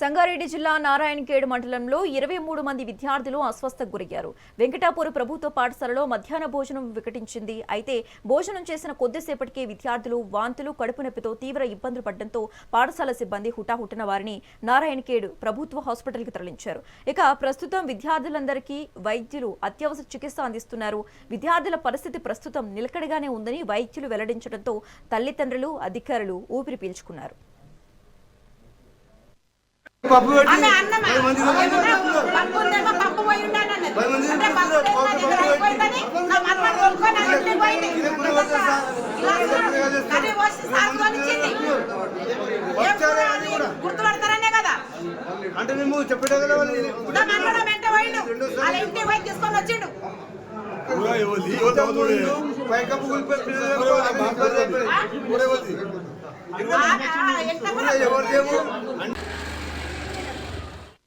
సంగారెడ్డి జిల్లా నారాయణఖేడ్ మండలంలో 23 మంది విద్యార్థులు అస్వస్థకు గురయ్యారు. వెంకటాపూర్ ప్రభుత్వ పాఠశాలలో మధ్యాహ్న భోజనం వికటించింది. అయితే భోజనం చేసిన కొద్దిసేపటికే విద్యార్థులు వాంతులు, కడుపు నొప్పితో తీవ్ర ఇబ్బందులు పడడంతో పాఠశాల సిబ్బంది హుటాహుటిన వారిని నారాయణఖేడ్ ప్రభుత్వ హాస్పిటల్కి తరలించారు. ఇక ప్రస్తుతం విద్యార్థులందరికీ వైద్యులు అత్యవసర చికిత్స అందిస్తున్నారు. విద్యార్థుల పరిస్థితి ప్రస్తుతం నిలకడగానే ఉందని వైద్యులు వెల్లడించడంతో తల్లిదండ్రులు, అధికారులు ఊపిరి పీల్చుకున్నారు. పప్పు పెట్టి గుర్తుపడతారనే కదా అంటే మేము చెప్పేటగల తీసుకొని వచ్చిండు పైకప్పు ఎవరు